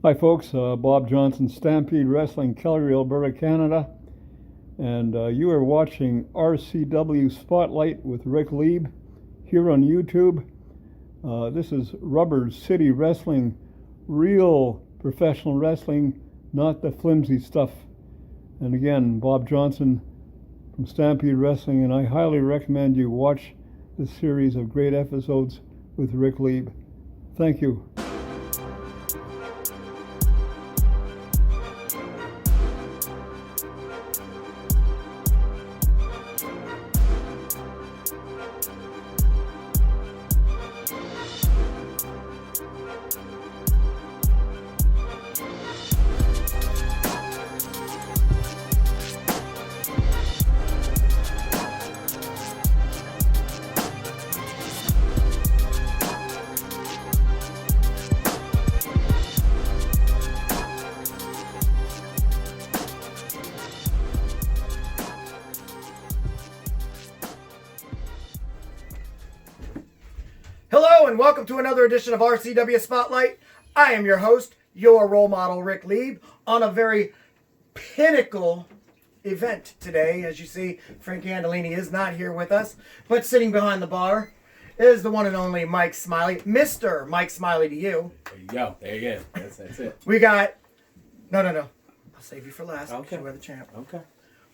Hi folks, Bob Johnson, Stampede Wrestling, Calgary, Alberta, Canada. And you are watching RCW Spotlight with Ric Lieb here on YouTube. This is Rubber City Wrestling, real professional wrestling, not the flimsy stuff. And again, Bob Johnson from Stampede Wrestling, and I highly recommend you watch this series of great episodes with Ric Lieb. Thank you. Hello and welcome to another edition of RCW Spotlight. I am your host, your role model, Ric Lieb, on a very Pinnacle event today. As you see, Frankie Andolini is not here with us, but sitting behind the bar is the one and only Mike Smiley. Mr. Mike Smiley to you. There you go. There you go. That's it. We got... No. I'll save you for last. Okay. We're the champ. Okay.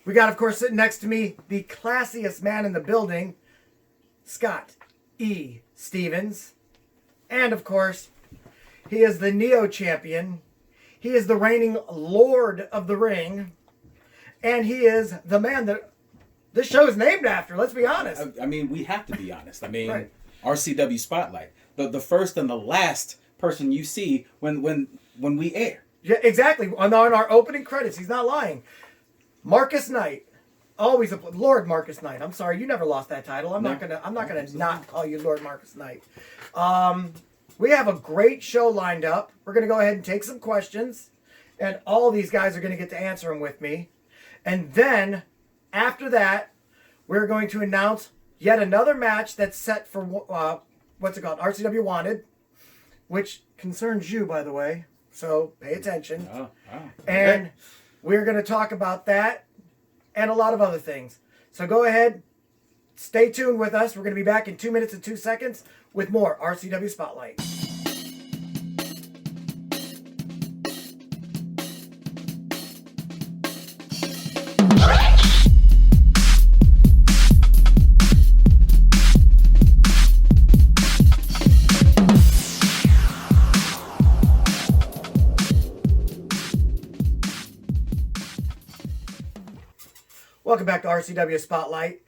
We got, of course, sitting next to me, the classiest man in the building, Scott E. Stevens. And, of course, he is the Neo champion. He is the reigning Lord of the Ring. And he is the man that this show is named after. Let's be honest. I mean, we have to be honest. I mean, Right. RCW Spotlight. The first and the last person you see when we air. Yeah, exactly. On our opening credits, he's not lying. Marcus Knight. Always Lord Marcus Knight. I'm sorry, you never lost that title. I'm not gonna not call you Lord Marcus Knight. We have a great show lined up. We're gonna go ahead and take some questions, and all these guys are gonna get to answer them with me. And then after that, we're going to announce yet another match that's set for what's it called? RCW Wanted, which concerns you, by the way. So pay attention. Oh. And we're gonna talk about that. And a lot of other things. So go ahead, stay tuned with us. We're going to be back in 2 minutes and 2 seconds with more RCW Spotlight. Welcome back to RCW Spotlight.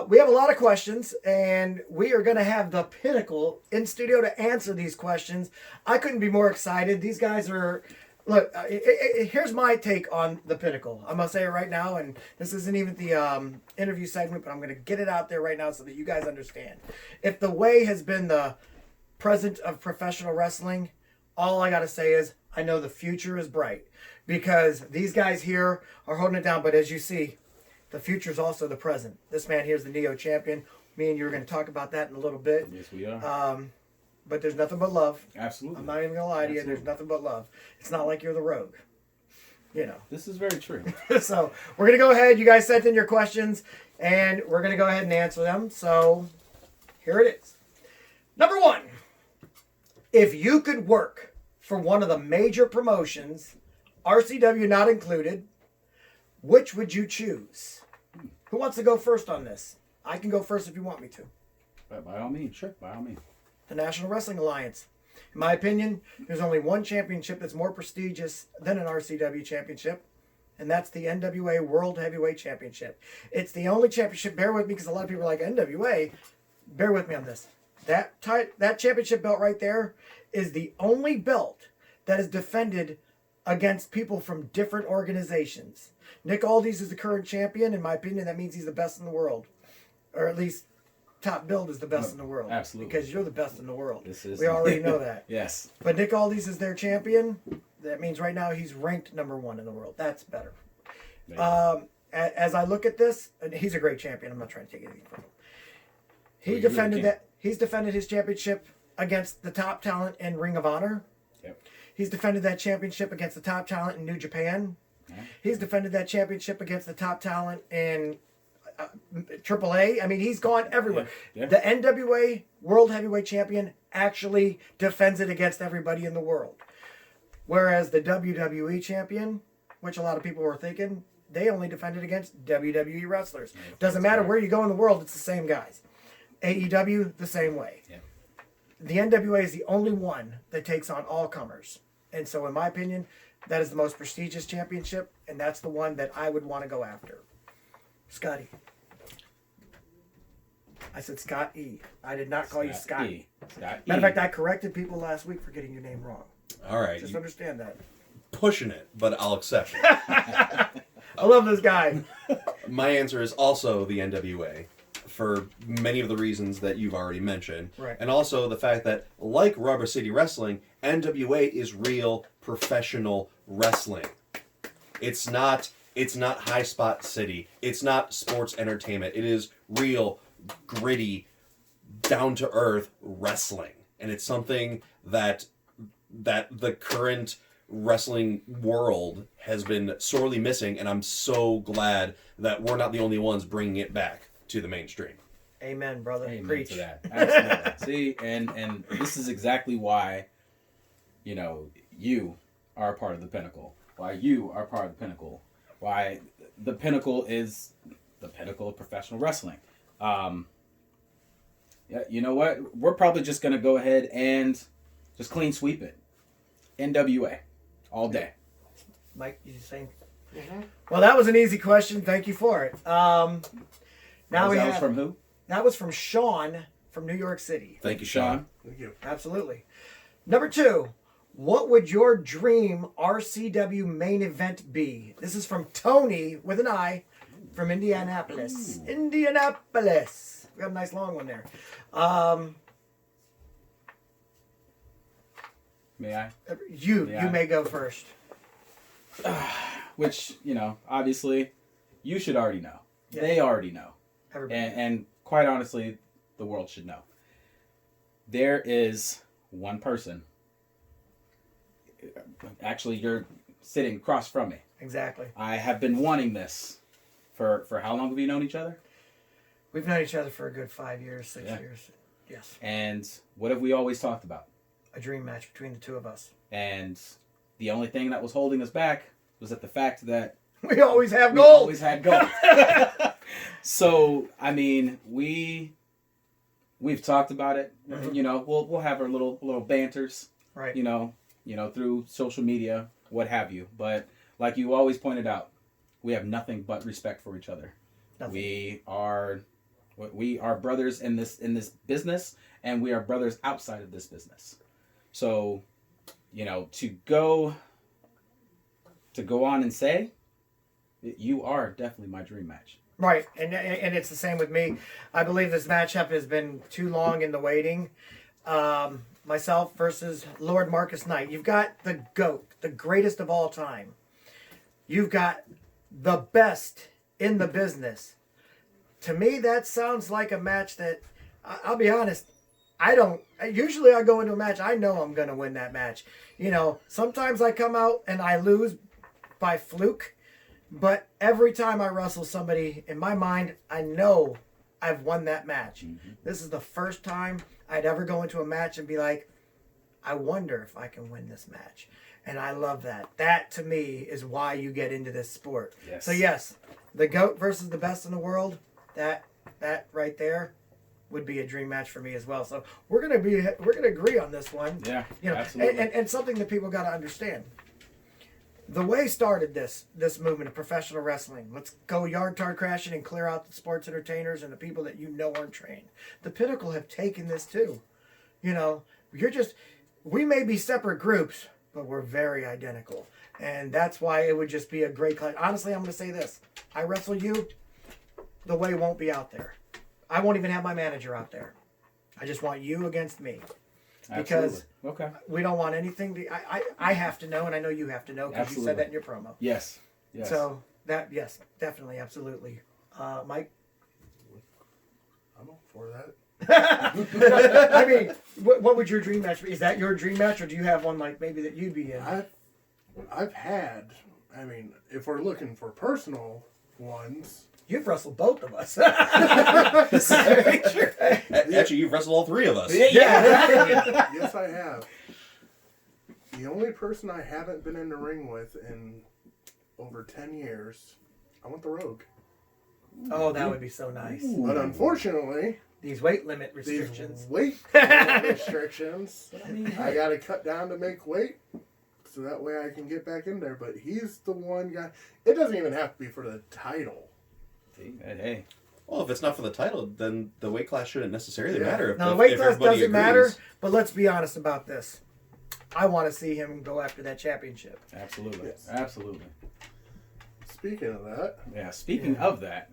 We have a lot of questions, and we are going to have the Pinnacle in studio to answer these questions. I couldn't be more excited. These guys are... Look, here's my take on the Pinnacle. I'm going to say it right now, and this isn't even the interview segment, but I'm going to get it out there right now so that you guys understand. If the way has been the present of professional wrestling, all I got to say is I know the future is bright because these guys here are holding it down, but as you see... The future is also the present. This man here is the Neo champion. Me and you are going to talk about that in a little bit. Yes, we are. But there's nothing but love. Absolutely. I'm not even going to lie to you. Absolutely. There's nothing but love. It's not like you're the rogue. You know. This is very true. So we're going to go ahead. You guys sent in your questions, and we're going to go ahead and answer them. So here it is. Number one. If you could work for one of the major promotions, RCW not included, which would you choose? Who wants to go first on this? I can go first if you want me to. By all means, sure. By all means. The National Wrestling Alliance. In my opinion, there's only one championship that's more prestigious than an RCW championship, and that's the NWA World Heavyweight Championship. It's the only championship, bear with me because a lot of people are like, NWA, bear with me on this. That championship belt right there is the only belt that is defended against people from different organizations. Nick Aldis is the current champion. In my opinion, that means he's the best in the world. Or at least Top Build is the best in the world. Absolutely. Because you're the best in the world. We already know that. Yes. But Nick Aldis is their champion. That means right now he's ranked number 1 in the world. That's better. As I look at this, and he's a great champion. I'm not trying to take anything from him. He's defended his championship against the top talent in Ring of Honor. Yep. He's defended that championship against the top talent in New Japan. Yeah. He's defended that championship against the top talent in AAA. I mean, he's gone everywhere. Yeah. The NWA World Heavyweight Champion actually defends it against everybody in the world. Whereas the WWE Champion, which a lot of people were thinking, they only defended against WWE wrestlers. Doesn't matter where you go in the world, it's the same guys. AEW, the same way. Yeah. The NWA is the only one that takes on all comers. And so, in my opinion, that is the most prestigious championship, and that's the one that I would want to go after. Scotty. I said Scott E. I did not call you Scotty. Scott Matter of fact, I corrected people last week for getting your name wrong. All right. Just understand that. Pushing it, but I'll accept it. I love this guy. My answer is also the NWA for many of the reasons that you've already mentioned. Right. And also the fact that, like Rubber City Wrestling, NWA is real professional wrestling. It's not High Spot City. It's not sports entertainment. It is real, gritty, down-to-earth wrestling. And it's something that the current wrestling world has been sorely missing, and I'm so glad that we're not the only ones bringing it back to the mainstream. Amen, brother. Amen Preach. to that. Absolutely. See, and this is exactly why, you are a part of the Pinnacle. Why you are part of the Pinnacle. Why the Pinnacle is the pinnacle of professional wrestling. Yeah, you know what? We're probably just going to go ahead and just clean sweep it. NWA. All day. Mike, you saying? Mm-hmm. Well, that was an easy question. Thank you for it. Now that we was have from who? That was from Sean from New York City. Thank you, Sean. Thank you. Absolutely. Number 2, what would your dream RCW main event be? This is from Tony with an I from Indianapolis. Ooh. Indianapolis. We got a nice long one there. May I? You Yeah. may go first. Which, obviously, you should already know. Yeah. They already know. Everybody. And quite honestly, the world should know. There is one person. Actually, you're sitting across from me. Exactly. I have been wanting this for how long have you known each other? We've known each other for a good 5 years, 6 Yeah. years. Yes. And what have we always talked about? A dream match between the two of us. And the only thing that was holding us back was that the fact that We always have we gold. always had gold. So, I mean, we've talked about it. Mhm. We'll have our little banters, Right. through social media, what have you. But like you always pointed out, we have nothing but respect for each other. Nothing. We are brothers in this business, and we are brothers outside of this business. So, to go on and say, you are definitely my dream match. Right, and it's the same with me. I believe this matchup has been too long in the waiting. Myself versus Lord Marcus Knight. You've got the GOAT, the greatest of all time. You've got the best in the business. To me, that sounds like a match that, I'll be honest, usually I go into a match, I know I'm going to win that match. Sometimes I come out and I lose by fluke. But every time I wrestle somebody, in my mind, I know I've won that match. Mm-hmm. This is the first time I'd ever go into a match and be like, I wonder if I can win this match. And I love that. That, to me, is why you get into this sport. Yes. So, yes, the GOAT versus the best in the world, that right there would be a dream match for me as well. So, we're gonna agree on this one. Yeah, absolutely. And something that people got to understand. The way started this movement of professional wrestling. Let's go yard tard crashing and clear out the sports entertainers and the people that aren't trained. The Pinnacle have taken this too. We may be separate groups, but we're very identical. And that's why it would just be a great clash. Honestly, I'm going to say this. I wrestle you, the way won't be out there. I won't even have my manager out there. I just want you against me. Because okay. we don't want anything to... I have to know, and I know you have to know, because you said that in your promo. Yes. So, yes, definitely, absolutely. Mike? I'm all for that. I mean, what would your dream match be? Is that your dream match, or do you have one like maybe that you'd be in? I've had. I mean, if we're looking for personal ones, You've wrestled both of us. Actually, you've wrestled all three of us. Yeah. yes, I have. The only person I haven't been in the ring with in over 10 years, I want the Rogue. Oh, that would be so nice. But unfortunately, These weight limit restrictions. these weight restrictions, I got to cut down to make weight. So that way I can get back in there. But he's the one guy. It doesn't even have to be for the title. Hey. Well, if it's not for the title, then the weight class shouldn't necessarily Yeah. matter. Now, the weight class everybody doesn't agrees. matter, but let's be honest about this. I want to see him go after that championship. Absolutely. Yes. Absolutely. Speaking of that, Yeah. Speaking of that,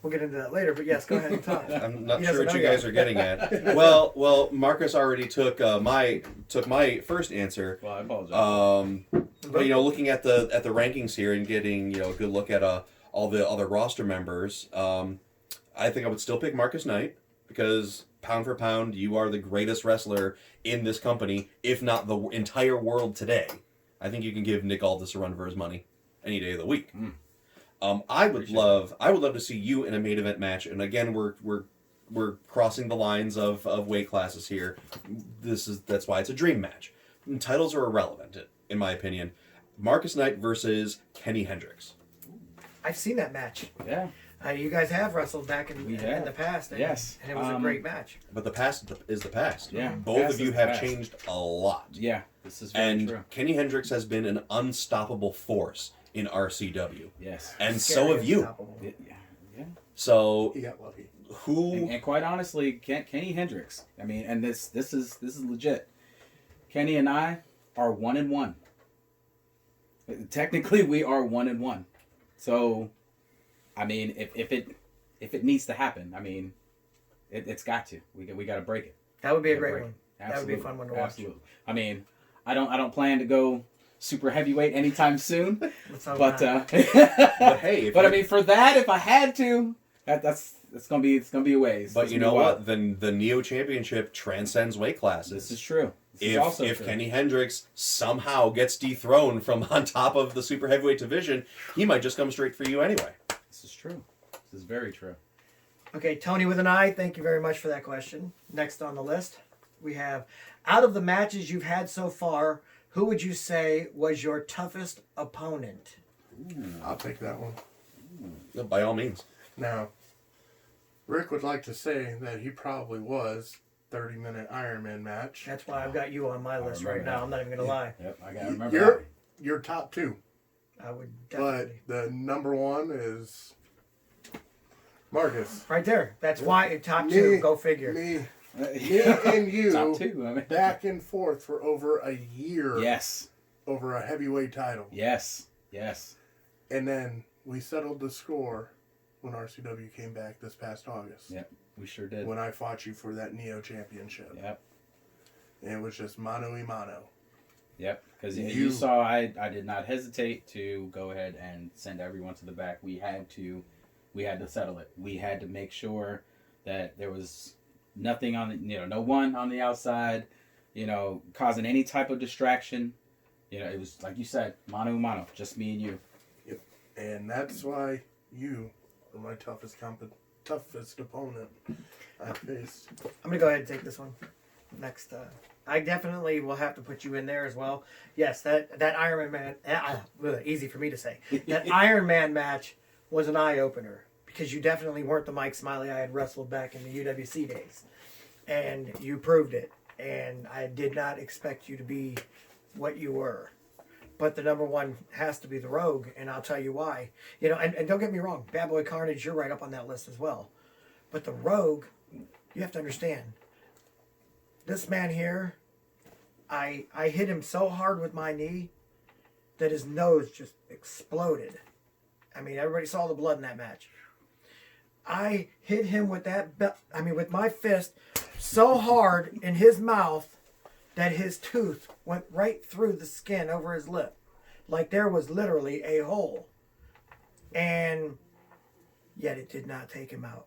We'll get into that later, but yes, go ahead and talk. I'm not He sure doesn't what know you guys yet. are getting at. Well, Marcus already took my first answer. well, I apologize. But looking at the rankings here and getting a good look at all the other roster members, I think I would still pick Marcus Knight because pound for pound, you are the greatest wrestler in this company, if not the entire world today. I think you can give Nick Aldis a run for his money any day of the week. I would love to see you in a main event match, and again, we're crossing the lines of weight classes here. That's why it's a dream match. And titles are irrelevant, in my opinion. Marcus Knight versus Kenny Hendricks. I've seen that match. Yeah. You guys have wrestled back in the past. And, Yes. And it was a great match. But the past is the past. Yeah. Both Past of you is the have past. changed a lot. Yeah. This is very And true. Kenny Hendricks has been an unstoppable force in RCW. Yes. And Scary so have you. unstoppable. Yeah. So he got lucky. who And quite honestly, Kenny Hendricks. I mean, and this is legit. Kenny and I are 1-1. Technically, we are 1-1. So, I mean, if it needs to happen, I mean, it's got to. We got to break it. That would be a Gotta great break one. it. That would be a fun one to watch. Absolutely. I mean, I don't plan to go super heavyweight anytime soon, Let's hope but not. but hey, but I mean, for that, if I had to, that's gonna be a ways. But It's you gonna know be wild. what? Then the Neo Championship transcends weight classes. This is true. This is If also if true. Kenny Hendricks somehow gets dethroned from on top of the super heavyweight division, he might just come straight for you anyway. This is true. This is very true. Okay, Tony with an I, thank you very much for that question. Next on the list, we have, out of the matches you've had so far, who would you say was your toughest opponent? I'll take that one. No, by all means. Now, Rick would like to say that he probably was 30-minute Ironman match. That's why I've got you on my list right remember now. that. I'm not even going to lie. Yep, I gotta remember You're top two, I would but definitely. the number one is Marcus. Right there. That's why top Me- two. Go figure. Me that. and you Top two. I mean. back and forth for over a year Yes. over a heavyweight title. Yes. Yes. And then we settled the score when RCW came back this past August. Yep. We sure did. When I fought you for that Neo Championship. Yep. And it was just mano a mano. Yep. Because You- you saw, I did not hesitate to go ahead and send everyone to the back. We had to settle it. We had to make sure that there was nothing on the, no one on the outside, causing any type of distraction. It was like you said, mano a mano, just me and you. And that's why you are my toughest opponent I faced. I'm going to go ahead and take this one. Next. I definitely will have to put you in there as well. Yes, that Iron Man, easy for me to say. That Iron Man match was an eye-opener because you definitely weren't the Mike Smiley I had wrestled back in the UWC days. And you proved it. And I did not expect you to be what you were. But the number one has to be the Rogue, and I'll tell you why. And don't get me wrong, Bad Boy Carnage, you're right up on that list as well. But the Rogue, you have to understand, this man here, I hit him so hard with my knee that his nose just exploded. I mean, everybody saw the blood in that match. I hit him with with my fist so hard in his mouth that his tooth went right through the skin over his lip. Like there was literally a hole. And yet it did not take him out.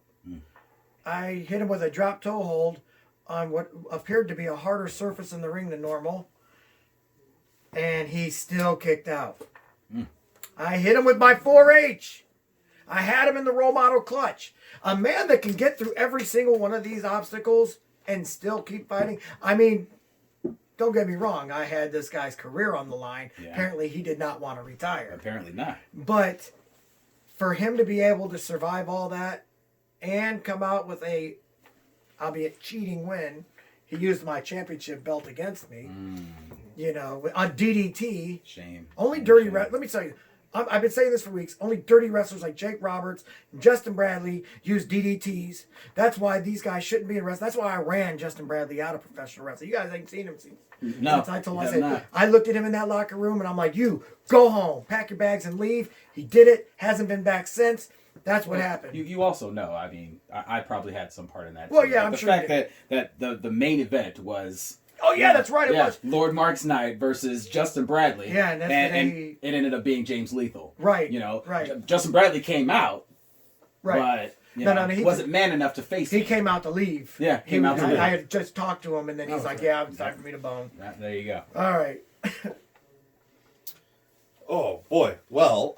I hit him with a drop toe hold on what appeared to be a harder surface in the ring than normal, and he still kicked out. I hit him with my 4H. I had him in the role model clutch. A man that can get through every single one of these obstacles and still keep fighting. I mean, don't get me wrong. I had this guy's career on the line. Yeah. Apparently, he did not want to retire. Apparently not. But for him to be able to survive all that and come out with a, albeit cheating win, he used my championship belt against me. You know, on DDT. Shame. Only dirty. Shame. Let me tell you. I've been saying this for weeks. Only dirty wrestlers like Jake Roberts and Justin Bradley use DDTs. That's why these guys shouldn't be in wrestling. That's why I ran Justin Bradley out of professional wrestling. You guys ain't seen him since. No, I told him, I have said, not. I looked at him in that locker room and I'm like, you go home, pack your bags and leave. He did it. Hasn't been back since. That's what happened. You also know. I mean, I probably had some part in that. Well, too. yeah, But I'm the sure you fact that the main event was. Oh yeah, that's right. It was. Lord Mark's night versus Justin Bradley. Yeah, and that's and the- it ended up being James Lethal. Right. You know, Right. Justin Bradley came out, Right. but No, he wasn't man enough to face He him. came out to leave. Yeah, came out to leave. I had just talked to him and then he's like, yeah, it's time for me to bone. Yeah, there you go. All right. Oh boy. Well,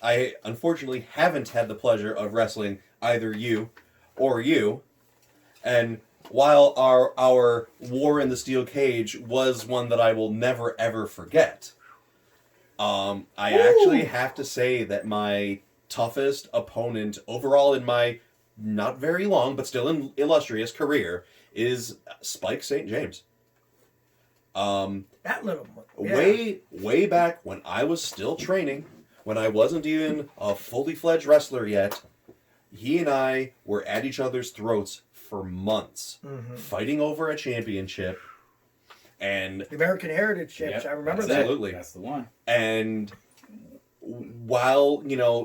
I unfortunately haven't had the pleasure of wrestling either you or you, and while our war in the steel cage was one that I will never ever forget, I actually have to say that my toughest opponent overall in my not very long but still illustrious career is Spike St. James. That little one. Yeah. Way back when I was still training, when I wasn't even a fully fledged wrestler yet, he and I were at each other's throats for months, fighting over a championship, and The American Heritage Championship. Yep, I remember that's that. it. Absolutely. That's the one. and while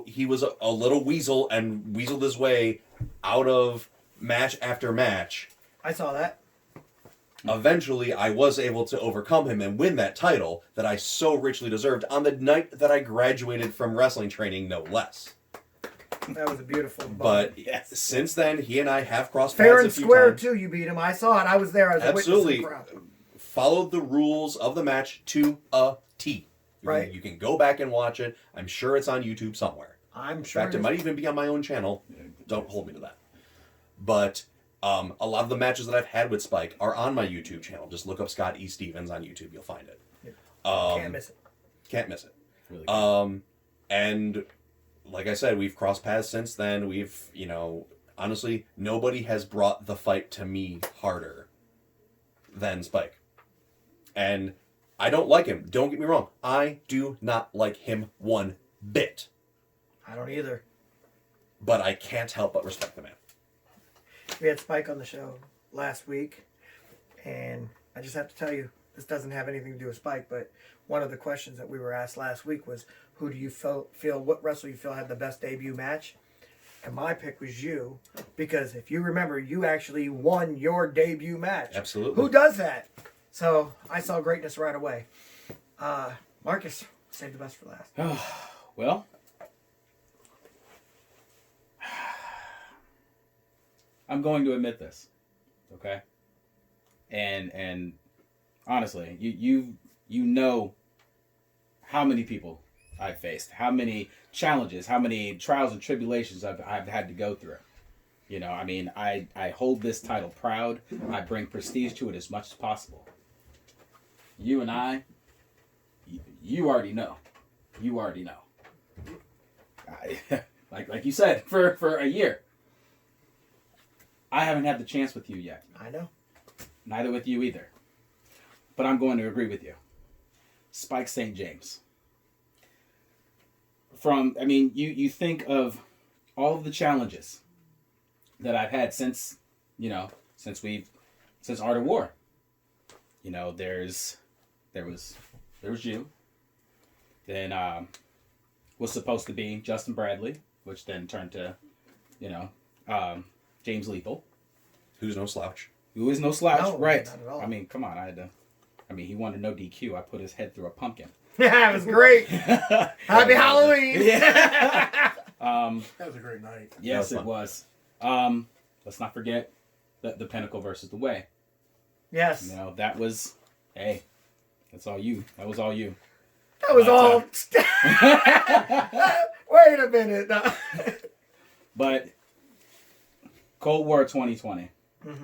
he was a little weasel and weaseled his way out of match after match, I saw that. eventually I was able to overcome him and win that title that I so richly deserved on the night that I graduated from wrestling training, no less. That was a beautiful bump. But Yes. since then, he and I have crossed fair paths and a few square times. too. You beat him. I saw it. I was there. I was a witness in Absolutely. the crowd. Followed the rules of the match to a T. Right. You can go back and watch it. I'm sure it's on YouTube somewhere. I'm In sure. fact, it might even be on my own channel. Don't hold me to that. But a lot of the matches that I've had with Spike are on my YouTube channel. Just look up Scott E. Stevens on YouTube. You'll find it. Can't miss it. Can't miss it. Really good. And like I said, we've crossed paths since then. We've, honestly, nobody has brought the fight to me harder than Spike. And I don't like him. Don't get me wrong. I do not like him one bit. I don't either. But I can't help but respect the man. We had Spike on the show last week, and I just have to tell you, this doesn't have anything to do with Spike, but one of the questions that we were asked last week was, who do you feel what wrestler you feel had the best debut match? And my pick was you, because if you remember, you actually won your debut match. Absolutely. Who does that? So I saw greatness right away. Marcus, save the best for last. Well, I'm going to admit this, okay? And honestly, you know how many people I've faced, how many challenges, how many trials and tribulations I've had to go through. I mean, I hold this title proud. I bring prestige to it as much as possible. You and I, you already know. You already know. Like you said, for a year. I haven't had the chance with you yet. I know. Neither with you either. But I'm going to agree with you. Spike St. James. You think of all of the challenges that I've had since Art of War. There was you. Then was supposed to be Justin Bradley, which then turned to, James Lethal. Who's no slouch. Who is no slouch, No, right? not at all. I mean, come on, he wanted no DQ. I put his head through a pumpkin. Yeah, it was great. Happy Halloween. Yeah. That was a great night. Yes, That it was was. let's not forget the Pinnacle versus the Way. Yes. You know, that was, hey, that's all you. That was all you. That was all. Wait a minute. No. But Cold War 2020. Mm-hmm.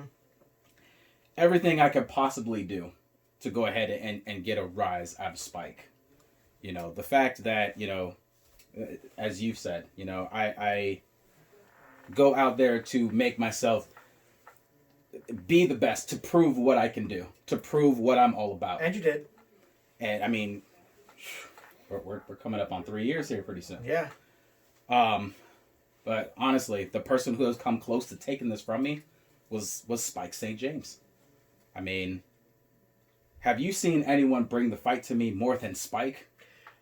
Everything I could possibly do to go ahead and get a rise out of Spike. You know, the fact that, you know, as you've said, you know, I go out there to make myself be the best, to prove what I can do, to prove what I'm all about. And you did. And I mean, we're coming up on 3 years here pretty soon. Yeah. But honestly, the person who has come close to taking this from me was Spike St. James. I mean, have you seen anyone bring the fight to me more than Spike?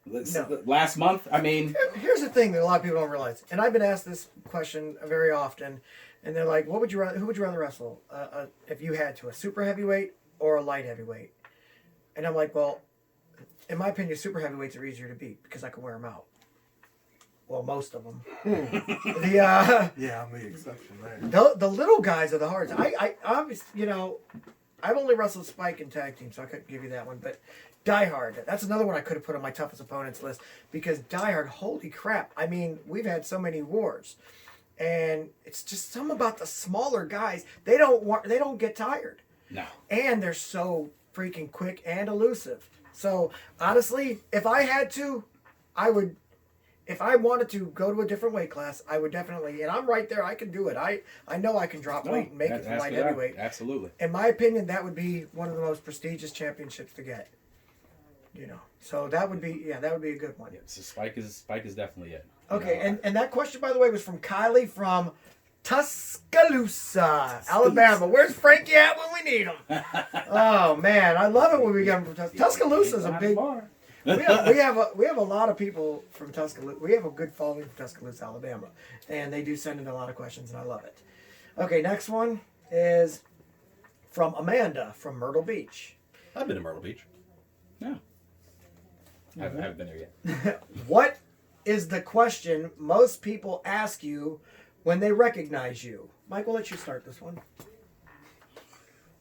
No. Last month, I mean... Here's the thing that a lot of people don't realize, and I've been asked this question very often, and they're like, who would you rather wrestle if you had to, a super heavyweight or a light heavyweight? And I'm like, well, in my opinion, super heavyweights are easier to beat because I can wear them out. Well, most of them. Yeah, I'm the exception there. The little guys are the hardest. I'm, you know, I've only wrestled Spike in tag team, so I couldn't give you that one. But Die Hard, that's another one I could have put on my toughest opponents list because Die Hard, holy crap! I mean, we've had so many wars, and it's just something about the smaller guys. They don't get tired. No. And they're so freaking quick and elusive. So honestly, if I had to, I would. If I wanted to go to a different weight class, I would definitely, and I'm right there, I can do it. I know I can drop weight and make it to light heavyweight. Absolutely. In my opinion, that would be one of the most prestigious championships to get. You know, so that would be a good one. Yeah, so Spike is definitely it. Okay, and that question, by the way, was from Kylie from Tuscaloosa, Alabama. Where's Frankie at when we need him? Oh man, I love it when we get him from Tuscaloosa. Tuscaloosa is a big. We have a lot of people from Tuscaloosa. We have a good following from Tuscaloosa, Alabama, and they do send in a lot of questions, and I love it. Okay, next one is from Amanda from Myrtle Beach. I've been to Myrtle Beach. No. I haven't been there yet. What is the question most people ask you when they recognize you? Mike, we'll let you start this one.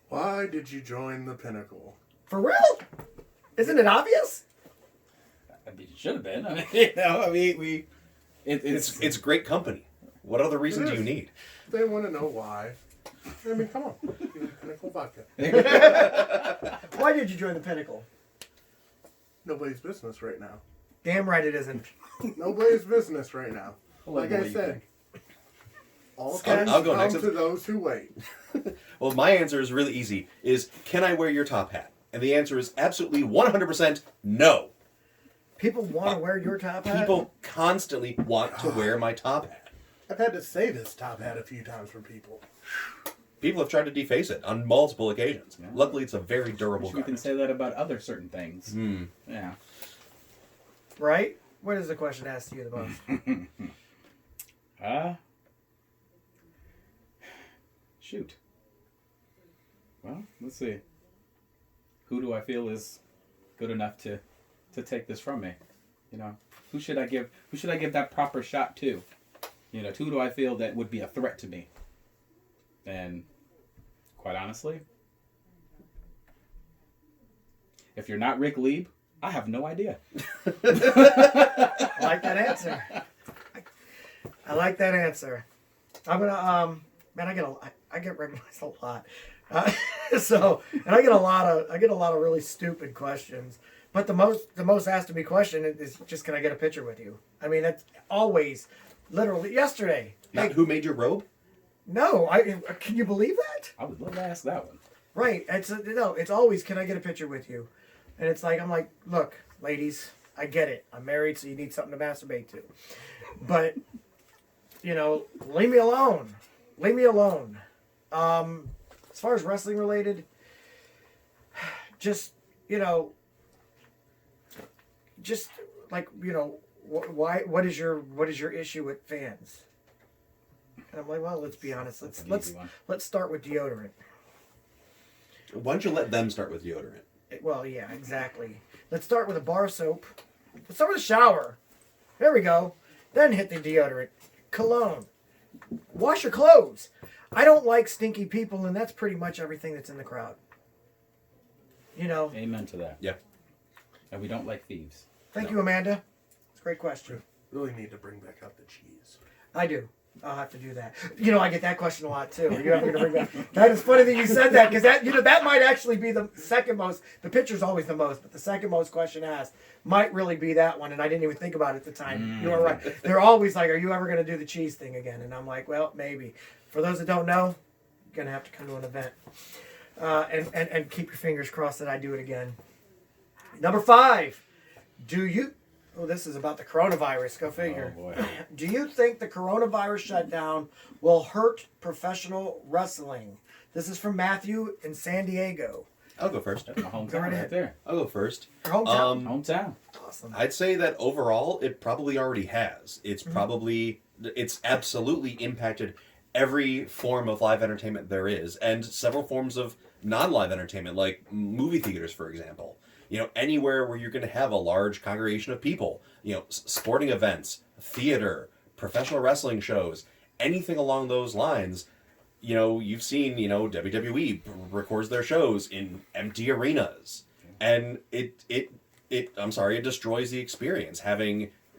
Why did you join the Pinnacle? For real? Isn't it obvious? I mean, it should have been. I mean, you know, It's great company. What other reason do you need? They want to know why. I mean, come on. Pinnacle vodka. Why did you join the Pinnacle? Nobody's business right now. Damn right it isn't. Nobody's business right now. Like I said, all I'll things go come next. to those who wait. Well, my answer is really easy. Can I wear your top hat? And the answer is absolutely 100% no. People want to wear your top hat? People constantly want to wear my top hat. I've had to say this top hat a few times for people. People have tried to deface it on multiple occasions. Yeah. Luckily, it's a very durable we can garment. say that about other certain things. Yeah. Right? What is the question asked to you the most? Shoot. Well, let's see. Who do I feel is good enough to take this from me? You know, who should I give that proper shot to? You know, who do I feel that would be a threat to me? And quite honestly, if you're not Ric Lieb, I have no idea. I like that answer. I like that answer. I'm gonna man, I get recognized a lot. And I get a lot of really stupid questions. But the most asked of me question is just, can I get a picture with you? I mean, that's always, literally yesterday. Not who made your robe? No, can you believe that? I would love to ask that one. Right. It's always, can I get a picture with you? And it's like, I'm like, look, ladies, I get it. I'm married, so you need something to masturbate to. But, you know, leave me alone. Leave me alone. As far as wrestling related, just, you know, just like, you know, what is your issue with fans? And I'm like, well, let's be honest. Let's start with deodorant. Why don't you let them start with deodorant? Well, yeah, exactly. Let's start with a bar soap. Let's start with a shower. There we go. Then hit the deodorant. Cologne. Wash your clothes. I don't like stinky people, and that's pretty much everything that's in the crowd. You know. Amen to that. Yeah. And we don't like thieves. Thank you, Amanda. It's a great question. Really need to bring back out the cheese. I do. I'll have to do that. You know, I get that question a lot too. Are you ever going to bring that? That is funny that you said that, because that might actually be the second most. The pitcher's always the most, but the second most question asked might really be that one, and I didn't even think about it at the time. You were right. They're always like, "Are you ever going to do the cheese thing again?" And I'm like, "Well, maybe." For those that don't know, you're going to have to come to an event, and keep your fingers crossed that I do it again. Number 5, do you? Oh, this is about the coronavirus. Go figure. Oh, boy. Do you think the coronavirus shutdown will hurt professional wrestling? This is from Matthew in San Diego. I'll go first. That's my hometown Go right right ahead. there. I'll go first. Your hometown. Hometown. Awesome. I'd say that overall, it probably already has. It's absolutely impacted every form of live entertainment there is, and several forms of non-live entertainment, like movie theaters, for example. You know, anywhere where you're going to have a large congregation of people, you know, sporting events, theater, professional wrestling shows, anything along those lines. You know, you've seen, you know, WWE records their shows in empty arenas, and it destroys the experience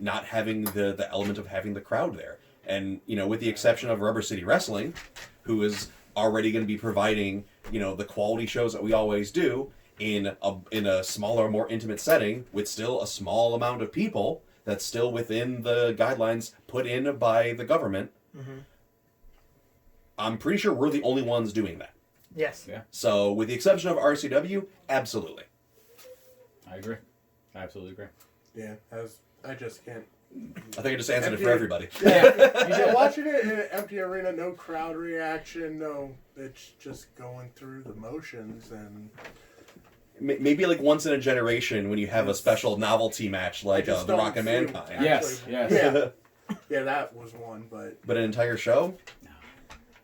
not having the element of having the crowd there. And, you know, with the exception of Rubber City Wrestling, who is already going to be providing, you know, the quality shows that we always do in a smaller, more intimate setting with still a small amount of people that's still within the guidelines put in by the government. Mm-hmm. I'm pretty sure we're the only ones doing that. Yes. Yeah. So, with the exception of RCW, absolutely. I agree. I absolutely agree. Yeah, I just can't. I think I just answered it for everybody. Yeah, watching it in an empty arena, no crowd reaction, no, it's just going through the motions, and Maybe like once in a generation when you have a special novelty match like just The don't Rock and feel Mankind. Yes, yes. yeah, that was one, But an entire show?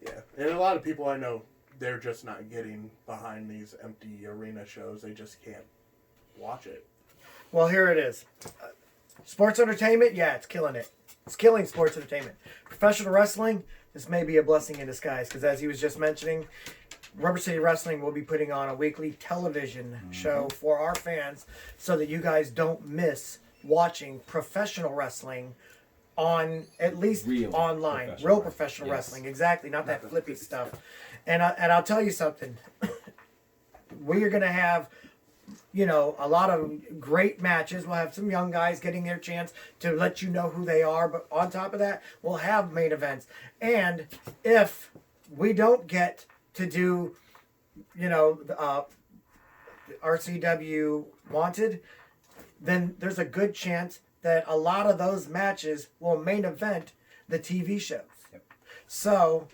yeah, and a lot of people I know, they're just not getting behind these empty arena shows. They just can't watch it. Well, here it is. Sports entertainment, yeah, it's killing it. It's killing sports entertainment. Professional wrestling, this may be a blessing in disguise, because as he was just mentioning, Rubber City Wrestling will be putting on a weekly television show for our fans so that you guys don't miss watching professional wrestling on, at least Real online. professional Real wrestling. professional Yes. wrestling, exactly, not that flippy stuff. And I'll tell you something. We are going to have, you know, a lot of great matches. We'll have some young guys getting their chance to let you know who they are. But on top of that, we'll have main events. And if we don't get to do, you know, RCW Wanted, then there's a good chance that a lot of those matches will main event the TV shows. Yep. So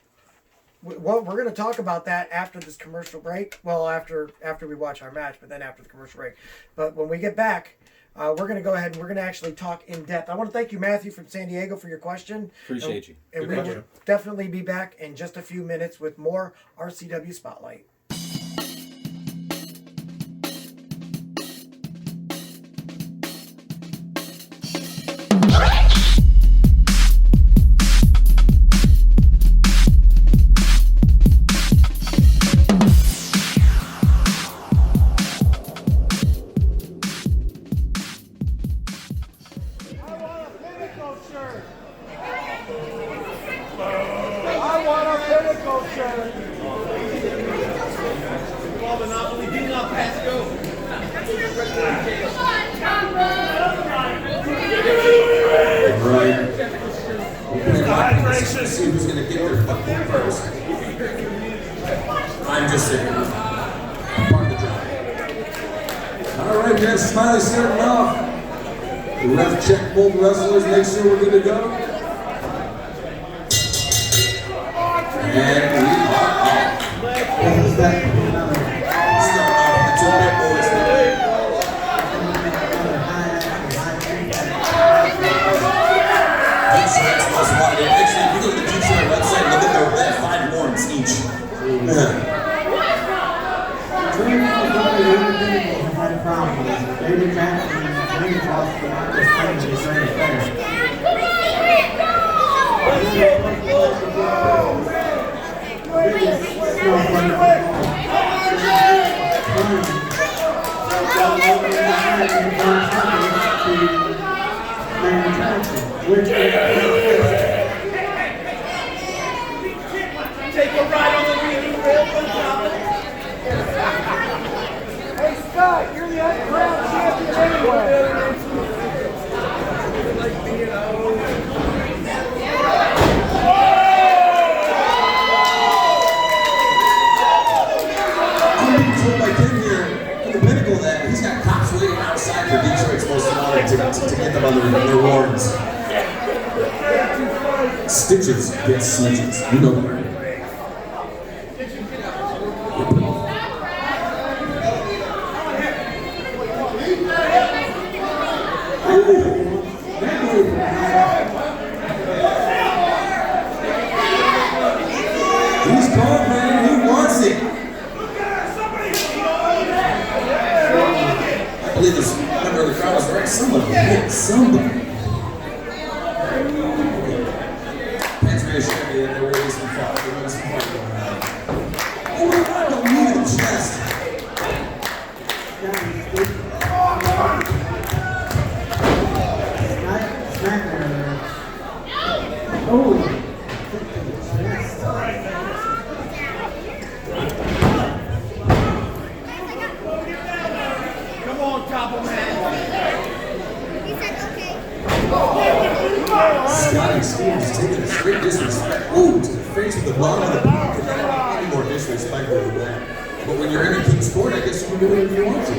we're going to talk about that after this commercial break. Well, after we watch our match, but then after the commercial break. But when we get back, we're going to go ahead and we're going to actually talk in depth. I want to thank you, Matthew, from San Diego, for your question. Appreciate you. And Good we question. will definitely be back in just a few minutes with more RCW Spotlight. See who's gonna get their fucking first. I'm just saying. Part of the job. Alright, man, Smiley starting off. The ref check both wrestlers, make sure we're good to go. And we are off. Start off with the two big boys. That's most wanted. Actually, if you go to the Detroit website, look at their 5 warrants each. Take a ride on the wheelie rail on top of it. Hey Scott, you're the uncrowned champion anyway. I'm being told by Tim here from the Pinnacle that he's got cops waiting outside for Detroit's most wanted to get them on their warrants. Stitches get snitches. You know that, right? He's gone, man. He wants it. I believe this member of the crowd was right. Somebody hit somebody. Pants really showed me that there really is some fight. There was some fight going on. Oh my God, don't move the chest. Come on, Copper Man. Scotty Stevens taking a straight disrespect. Ooh, to the face of the bottom of the pocket. Any more disrespectful than that. But when you're in a team sport, I guess you can do whatever you want to.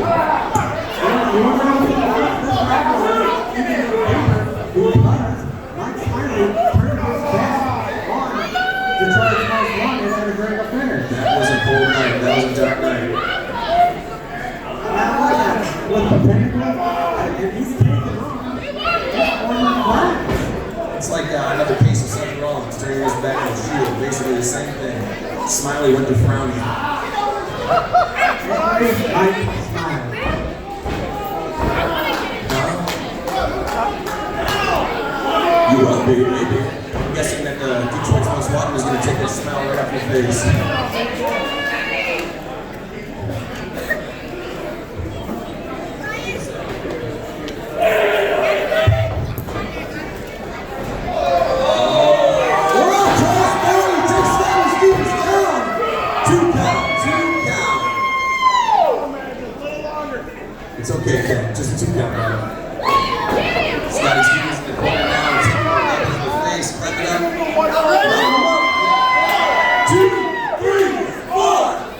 That was a cold night. That was a dark night. It's like another case of something wrong. It's turning his back on the shield. Basically the same thing. Smiley went to frowning. You up, baby, baby. I'm guessing that Detroit's most wanted is going to take that smile right off your face. It's okay, Ken. Just a 2 count, man. Scotty Stevens in the corner now. Taking one up in the face. Clap it up. 2, 3, 4,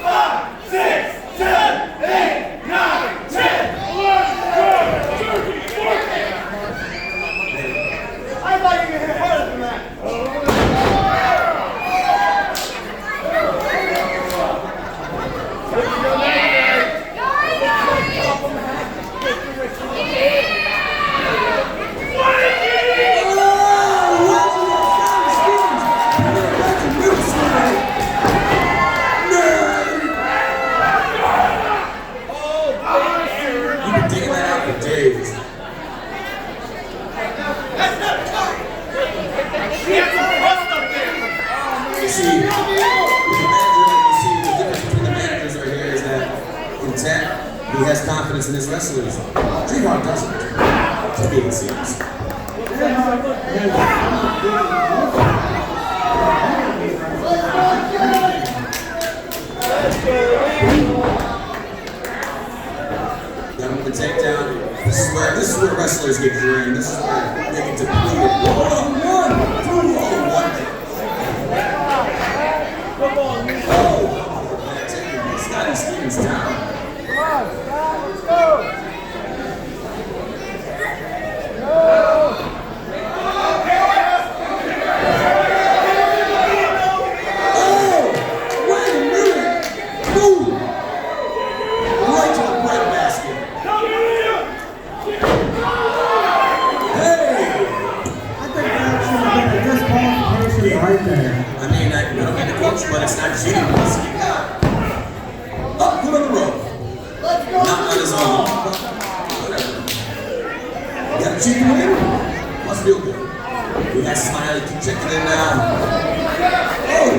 5, 6, 7, 8, 9, 10, 11, 12, 13, 14. I thought you could hit harder than that. You've been digging that out for days. You see, with the manager, you see the difference between the managers right here is that in tech, he has confidence in his wrestlers. J-Rock doesn't. To me, it seems. Got him with the takedown. This is where wrestlers get drained. This is where they get depleted. Scotty Stevens down. Come on, Scott, let's go. Wait a minute! Boom! Right to the breadbasket. Hey! I think that should have been a disqualification right there. I mean, I don't mean to coach, but it's not genius. Up, put on the rope. Not on his own. Whatever. You got a chicken wing? Must feel good. We got Smiley checking in now. Oh!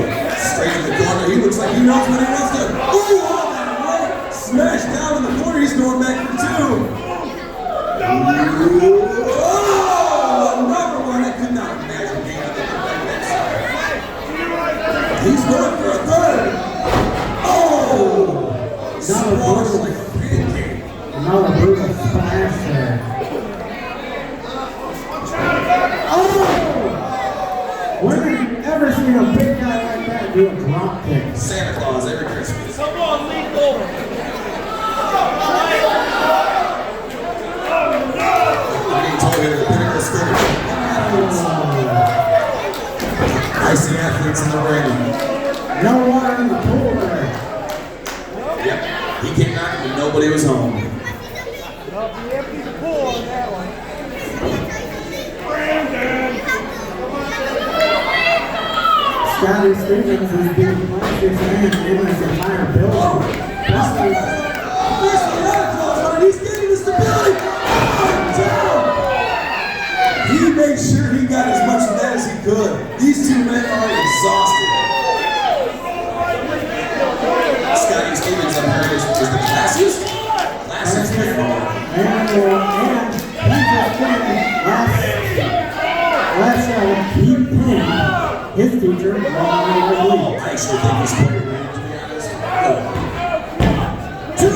Straight to the corner. He looks like he knows what he wants to. Oh, that right. Smash down in the corner. He's going back for 2. Oh, another one. I could not imagine being able to get back that side. He's going for a 3rd. Oh, squash like a pancake. Another brutal splash there. Oh! When have you ever seen a big guy like that do a drop kick? Santa Claus every Christmas. Come on, Lethal. I'm being told here the Pinnacle scored. Icy athletes in the ring. No water in the pool there. Yep. He came out and nobody was home. You empty the pool on that one. Scotty Stevens is being Classiest Man in this entire building. He's getting the stability. He made sure he got as much of that as he could. These 2 men are exhausted. Scotty Stevens up here is the classiest man. And he just last he pinned his teacher, Ric Lieb. I actually think he's quite a man, to be honest. 2!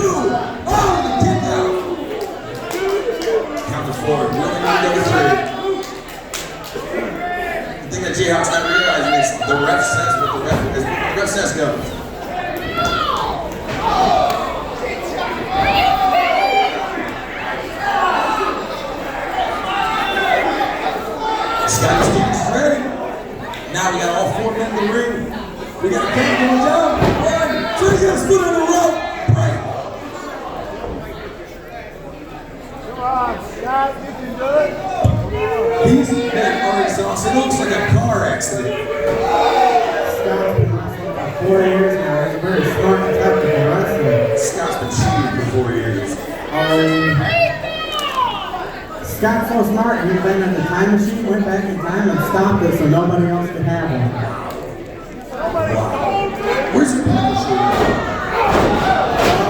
Oh, the kick out! Count to 4. We only need to go 3. The thing that Jayhawk's not realizing is the ref says what the ref says goes. Scotty Stevens is ready. Now we got all 4 men in the ring. We got a count going down. 1, 2, he's got his foot on the rope. Right. Come on, Scott, you can do it. These men are exhausted. It looks like a car accident. Scott's been wrestling for 4 years now. He's a very smart and technical wrestler. Scott's been cheating for 4 years. Scott's so smart, he invented the time machine, went back in time and stopped it so nobody else could have him. Wow. Where's your Pinnacle?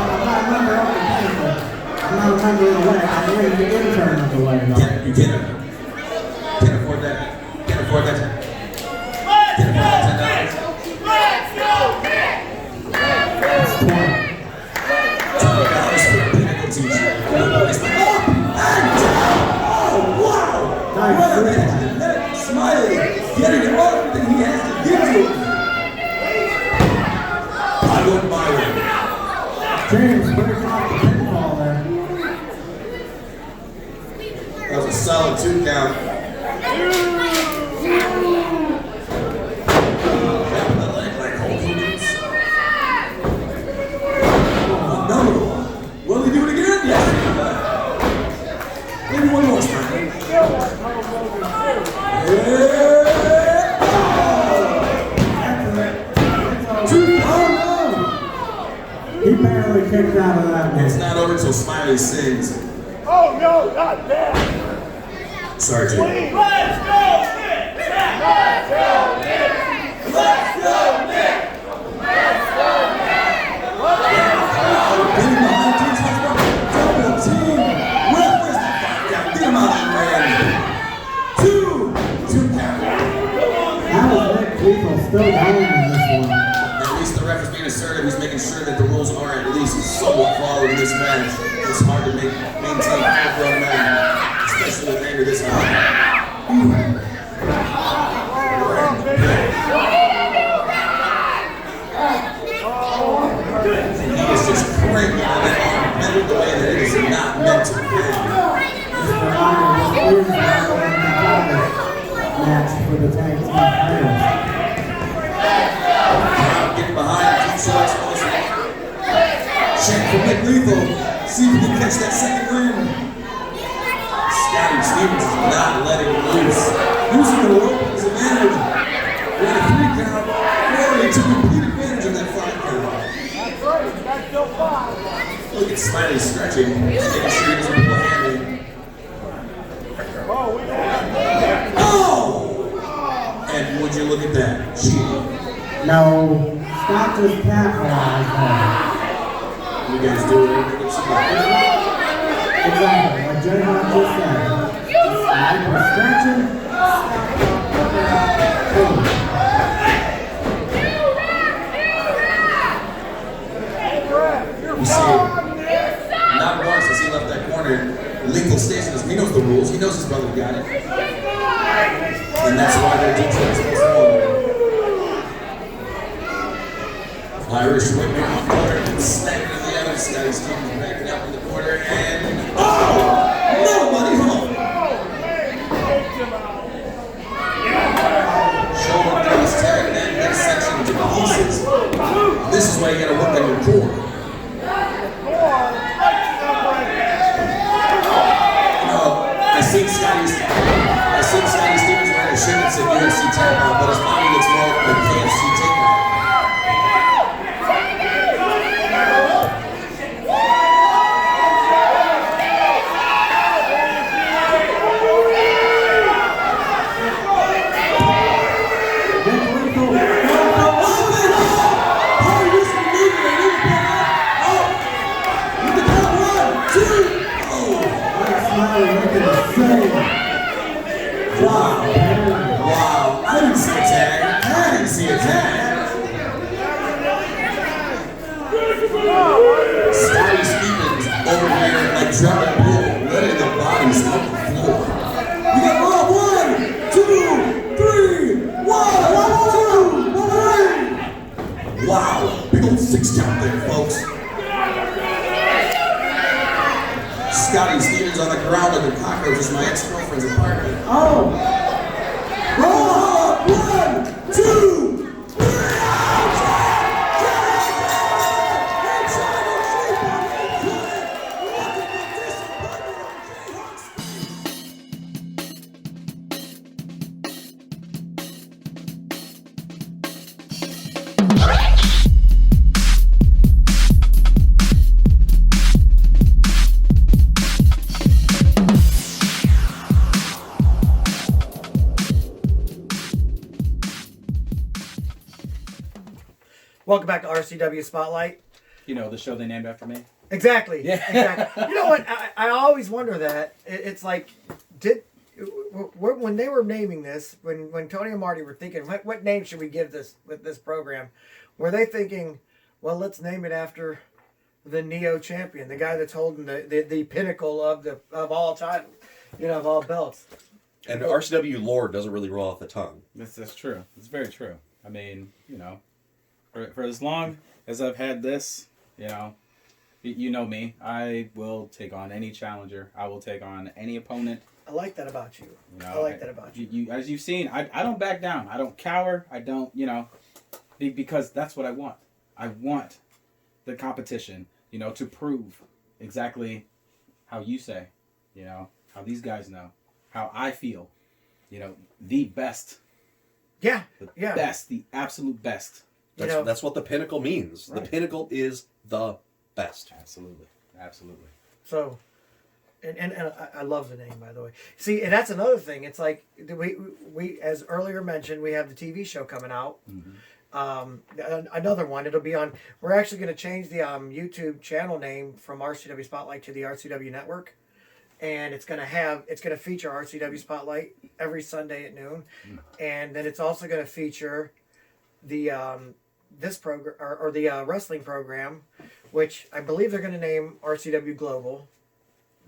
I'm not a member of the Pinnacle. I'm not a member of the way. I'm the intern of the way. You can't afford that. Can't afford that. Can't afford that $10. $20 for a Pinnacle teacher. Smiley getting everything he has to give to him. I wouldn't buy it. James breaking off the pinfall there. That was a solid 2 count. Another one. Will he do it again? Yes. Maybe one more time. He barely kicked out of that one. It's not over until Smiley sings. Oh, no, not that. Sorry, Jay. Let's go, Nick! Let's go, Nick! Let's go, Nick! Let's go, Nick! Getting behind teams, double team. Ref, where's the 5 count? Get him out of the ring. 2 count. How is Ric Lieb still going in this one? At least the ref is being assertive. He's making sure that the rules are at least somewhat followed in this match. It's hard to maintain full-grown men, especially with anger this high. He is just cranking on that arm, meant the way that it is not meant to bend. Match for the tag team titles. Getting behind, keep so explosive. Check for Ric Lieb. See if he can catch that second win. Scotty Stevens is not letting loose. Using the rope as advantage. We're at a 3 count. Rory took complete advantage of that 5 count. That's right, that's still 5. Look at Smiley stretching, making sure he doesn't pull a hand in. Oh, we got Oh! And would you look at that? Cheating. No, Scott just capitalized on You guys do everything it's supposed to. it. Exactly, like J Hawk just said. Slide was stretching, boom. You see, not once as he left that corner, lethal stations. He knows the rules. He knows his brother got it. And that's why they're details this morning. Irish whipping on the corner and snapping to the other side. Stevens breaking up in the corner and nobody home. Shoulder cross tag that next section to pieces. This is why you gotta work on your core. I seen Scotty Stevens wearing a shirt that said UFC takeout, but his body looks more like KFC takeout. Wow, I didn't see a tag. Scotty Stevens over here like Trevor Bull, letting the bodies hit the floor. We got round 1, 2, 3, 1, 2, 3. Wow, big old 6 count there, folks. Scotty Stevens on the ground like a cockroach is my ex-girlfriend's apartment. Oh! Roll up! 1, 2, 3! Welcome back to RCW Spotlight. You know, the show they named after me. Exactly. Yeah. Exactly. You know what? I always wonder that. It's like, when they were naming this, when Tony and Marty were thinking, what name should we give this with this program? Were they thinking, well, let's name it after the Neo champion, the guy that's holding the pinnacle of all time, of all belts? And RCW lore doesn't really roll off the tongue. That's true. It's very true. I mean, for as long as I've had this, you know me, I will take on any challenger. I will take on any opponent. I like that about you. I like that about you. You as you've seen, I don't back down. I don't cower. I don't, because that's what I want. I want the competition, to prove exactly how you say, how these guys know, how I feel, the best. Yeah. The best, the absolute best. That's what the Pinnacle means. Right. The Pinnacle is the best. Absolutely. So, and I love the name, by the way. See, and that's another thing. It's like we as earlier mentioned, we have the TV show coming out. Mm-hmm. Another one. It'll be on. We're actually going to change the YouTube channel name from RCW Spotlight to the RCW Network, and it's going to feature RCW Spotlight every Sunday at noon, and then it's also going to feature the this program or the wrestling program, which I believe they're going to name RCW Global,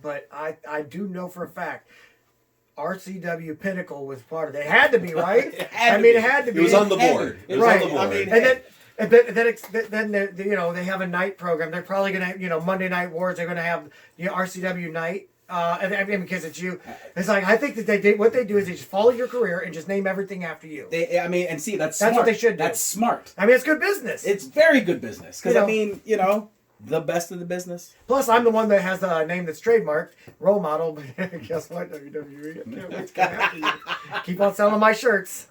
but I do know for a fact RCW Pinnacle was part of it. It had to be, right? It had to be. It was on the board. It was on the board. I mean, and then they have a night program. They're probably going to Monday Night Wars. They're going to have RCW Night. Because it's you, it's like I think that what they do is they just follow your career and just name everything after you. That's smart. What they should do. That's smart. I mean, it's good business. It's very good business because the best of the business. Plus, I'm the one that has a name that's trademarked, RoleModel. But guess what, WWE? I can't wait to come after you. Keep on selling my shirts.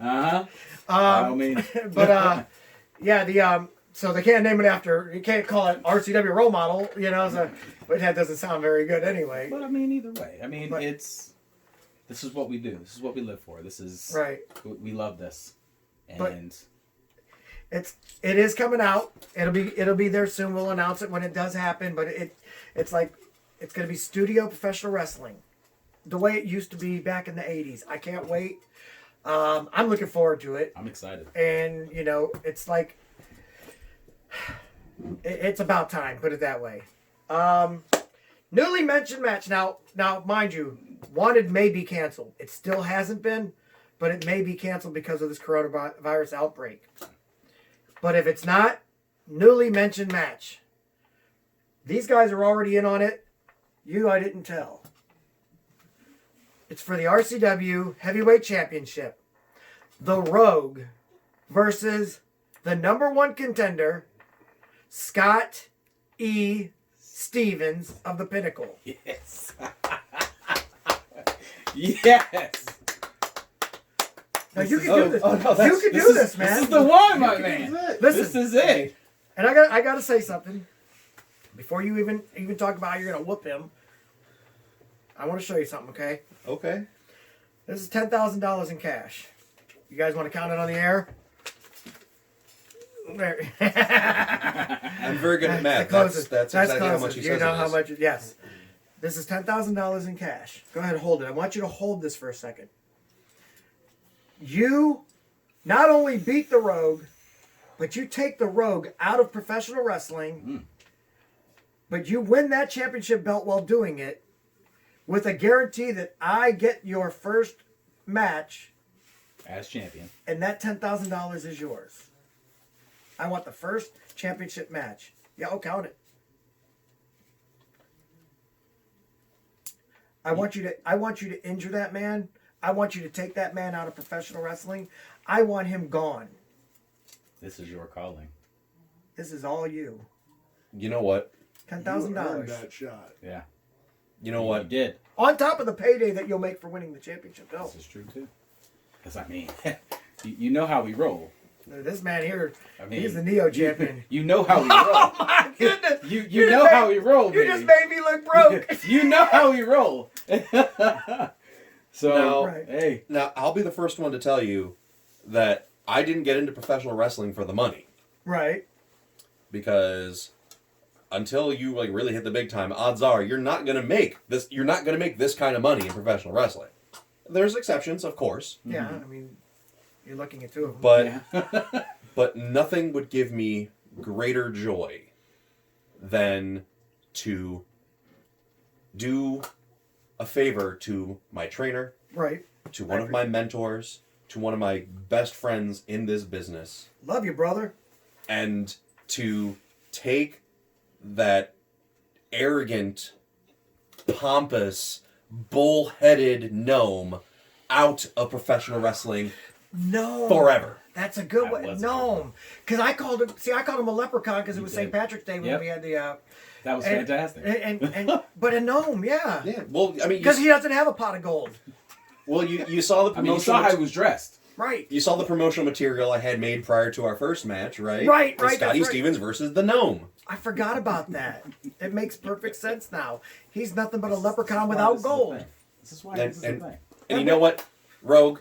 So they can't name it after. You can't call it RCW RoleModel. So. But that doesn't sound very good anyway. But either way. This is what we do. This is what we live for. This is right. We love this. And it is coming out. It'll be there soon. We'll announce it when it does happen. But it's like it's going to be studio professional wrestling, the way it used to be back in the '80s. I can't wait. I'm looking forward to it. I'm excited. And it's like it's about time. Put it that way. Newly mentioned match. Now, mind you, Wanted may be canceled. It still hasn't been, but it may be canceled because of this coronavirus outbreak. But if it's not, newly mentioned match. These guys are already in on it. I didn't tell. It's for the RCW Heavyweight Championship. The Rogue versus the #1 contender, Scott E. Stevens of the Pinnacle. Yes. Yes. Now you can do this. You can do this, man. This is the one, my man. Listen, This is it. And I gotta say something before you even talk about how you're gonna whoop him. I want to show you something, okay? Okay. This is $10,000 in cash. You guys want to count it on the air? There. I'm very good at math. That's exactly how much he says. You know it how is. much? Yes. This is $10,000 in cash. Go ahead and hold it. I want you to hold this for a second. You not only beat the Rogue, but you take the Rogue out of professional wrestling, but you win that championship belt while doing it with a guarantee that I get your first match As champion. and that $10,000 is yours. I want the first championship match. Yeah, I'll count it. I want you to injure that man. I want you to take that man out of professional wrestling. I want him gone. This is your calling. This is all you. You know what? You earned $10,000 that shot. Yeah. You know You what? did. on top of the payday that you'll make for winning the championship belt. This is true too. Because I mean, you know how we roll. This man here, I mean, he's the Neo champion. You know how we roll. Oh my goodness! You know how we roll, You baby. just made me look broke. You know how we roll. So, Now, Right. hey. Now, I'll be the first one to tell you that I didn't get into professional wrestling for the money. Right. Because until you like really hit the big time, odds are you're not gonna make this. You're not gonna make this kind of money in professional wrestling. There's exceptions, of course, Yeah, I mean, you're looking at two of them. but Yeah. but nothing would give me greater joy than to do a favor to my trainer, Right. to one of my mentors, to one of my best friends in this business, Love you, brother. and to take that arrogant, pompous, bull-headed gnome out of professional wrestling No. forever. That's a good That one. was a good Gnome. Because I called him a leprechaun because it You was did. St. Patrick's Day when Yep. we had the... That was and- fantastic. But a gnome, yeah. Yeah, well, I mean, Because he doesn't have a pot of gold. you saw the I mean, you promotional. saw how he was dressed. Right. You saw the promotional material I had made prior to our first match, right? Right, With right, Scotty that's right. Stevens versus the gnome. I forgot about that. It makes perfect sense now. He's nothing but a leprechaun This without is the gold. thing. This is why And- this is the and- thing. And you know what, Rogue?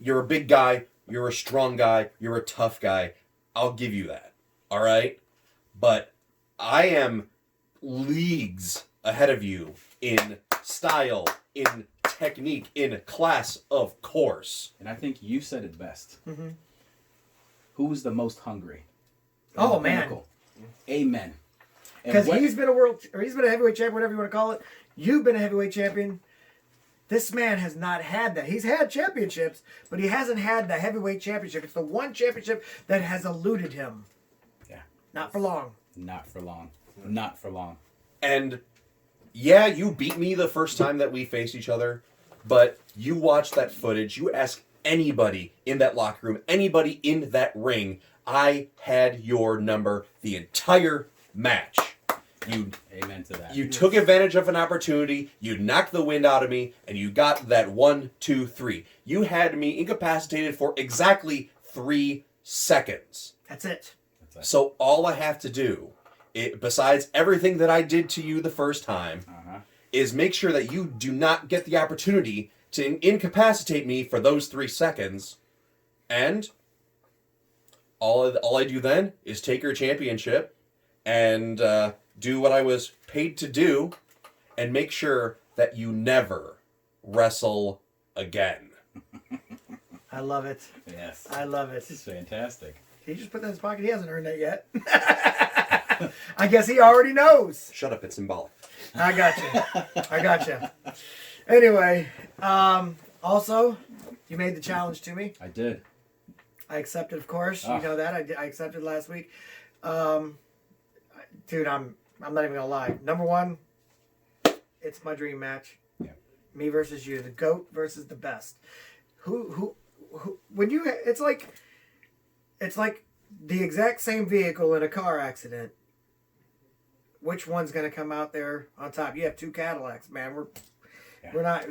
You're a big guy. You're a strong guy. You're a tough guy. I'll give you that. All right? But I am leagues ahead of you in style, in technique, in class, of course. And I think you said it best. Mm-hmm. Who's the most hungry? Oh, In the man. Pinnacle. Amen. And Because what- he's been a heavyweight champion, whatever you want to call it. You've been a heavyweight champion. This man has not had that. He's had championships, but he hasn't had the heavyweight championship. It's the one championship that has eluded him. Yeah. Not for long. Not for long. Not for long. And yeah, you beat me the first time that we faced each other, but you watch that footage, you ask anybody in that locker room, anybody in that ring, I had your number the entire match. Amen to that. You took advantage of an opportunity, you knocked the wind out of me, and you got that 1, 2, 3. You had me incapacitated for exactly 3 seconds. That's it. That's it. So all I have to do, besides everything that I did to you the first time, is make sure that you do not get the opportunity to incapacitate me for those 3 seconds. And all I do then is take your championship and do what I was paid to do and make sure that you never wrestle again. I love it. Yes. I love it. This is fantastic. He just put that in his pocket. He hasn't earned that yet. I guess he already knows. Shut up, it's symbolic. I got you. I got you. Anyway, also, you made the challenge to me. I did. I accepted, of course. Oh. You know that. I accepted last week. Dude, I'm not even gonna lie. Number one, it's my dream match. Yeah. Me versus you, the GOAT versus the best. Who when you it's like the exact same vehicle in a car accident. Which one's gonna come out there on top? You have two Cadillacs, man. We're not,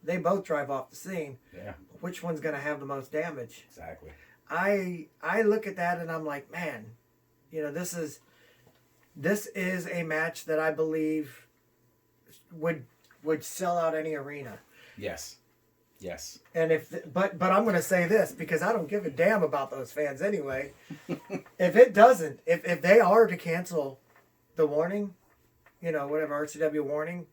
they both drive off the scene. Yeah. Which one's gonna have the most damage? Exactly. I look at that and I'm like, man, this is a match that I believe would sell out any arena. Yes. Yes. And but I'm going to say this because I don't give a damn about those fans anyway. if they are to cancel the warning, whatever RCW warning.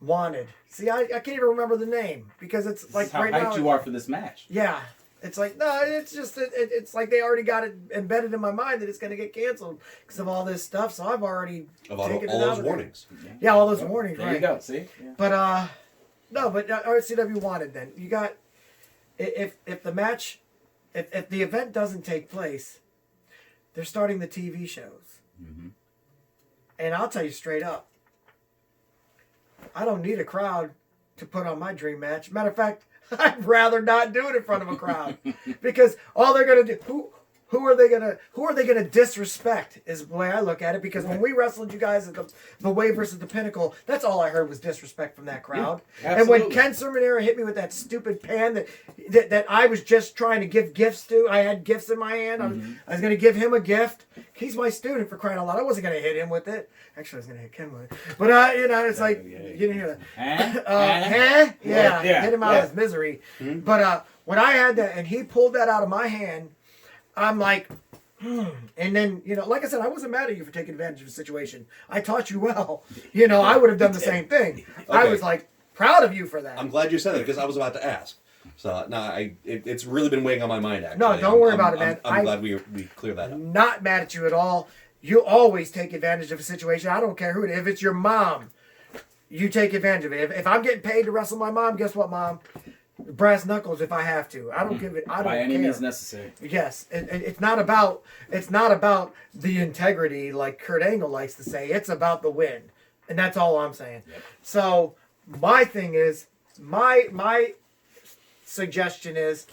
Wanted. See, I can't even remember the name because it's like how right hyped now. you are for this match. Yeah. It's like, no, it's just, it's like they already got it embedded in my mind that it's going to get canceled because of all this stuff. So I've already taken all it out those of warnings. Yeah, all those warnings, There right. you go, see? Yeah. But, no, but RCW wanted then. You got, if the match, if the event doesn't take place, they're starting the TV shows. Mm-hmm. And I'll tell you straight up, I don't need a crowd to put on my dream match. Matter of fact, I'd rather not do it in front of a crowd because all they're gonna do. Who are they gonna disrespect? Is the way I look at it. Because when we wrestled you guys at the Way versus the Pinnacle, that's all I heard was disrespect from that crowd. Yeah, and when absolutely. Ken Sermonera hit me with that stupid pan that I was just trying to give gifts to, I had gifts in my hand. I was gonna give him a gift. He's my student, for crying out loud. I wasn't gonna hit him with it. Actually, I was gonna hit Ken with it. But it's like you didn't hear that. Yeah, hit him out of his misery. Mm-hmm. But when I had that and he pulled that out of my hand, I'm like, and then, like I said, I wasn't mad at you for taking advantage of the situation. I taught you well. I would have done the same thing. I was like proud of you for that. I'm glad you said that because I was about to ask. So no, it's really been weighing on my mind actually. No, don't worry about it, man. I'm glad we cleared that up. Not mad at you at all. You always take advantage of a situation. I don't care who it is. If it's your mom, you take advantage of it. If I'm getting paid to wrestle my mom, guess what, Mom? Brass knuckles if I have to. I don't give it. I don't By any care. means necessary. Yes, it's not about the integrity like Kurt Angle likes to say. It's about the win, and that's all I'm saying. Yep. So my thing is, my suggestion is,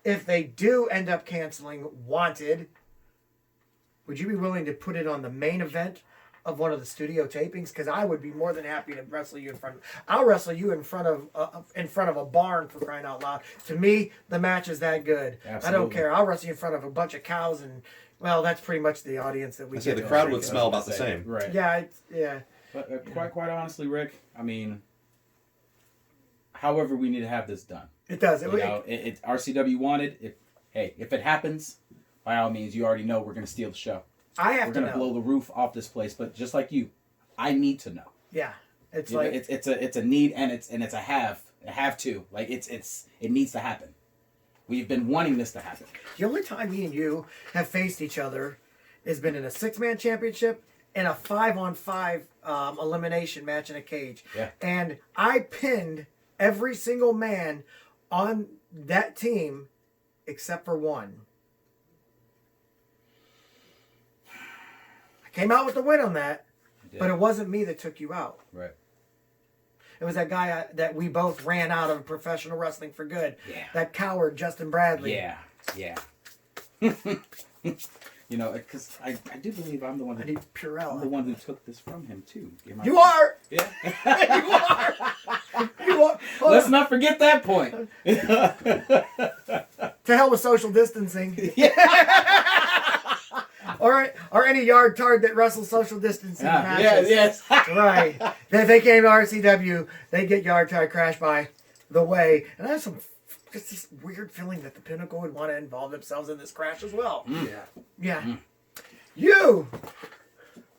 if they do end up canceling Wanted, would you be willing to put it on the main event of one of the studio tapings? Because I would be more than happy to wrestle you in front. I'll wrestle you in front of a barn, for crying out loud. To me, the match is that good. Absolutely. I don't care. I'll wrestle you in front of a bunch of cows, and well, that's pretty much the audience that we I say get. the crowd would smell about the Say, same. Right. Yeah, yeah. But quite honestly, Rick, I mean, however we need to have this done. It does. It RCW wanted. If it happens, by all means, you already know we're going to steal the show. I have We're to going to know. blow the roof off this place. But just like you, I need to know. Yeah, it's You know, like it's a need and it's a have to. Like it needs to happen. We've been wanting this to happen. the only time me and you have faced each other has been in a 6-man championship and a 5-on-5 elimination match in a cage. Yeah. And I pinned every single man on that team except for one. I came out with the win on that, but it wasn't me that took you out. Right. It was that guy that we both ran out of professional wrestling for good. Yeah. That coward, Justin Bradley. Yeah. Because I do believe I'm the one. I need Purell. I'm the one who took this from him too. You are! Yeah. You are! You are! Hold Let's on. not forget that point. To hell with social distancing. or any yard tard that wrestles social distancing matches. Yes. Right. If they came to RCW, they get yard tard crashed by the way. And I have just this weird feeling that the Pinnacle would want to involve themselves in this crash as well. Yeah. You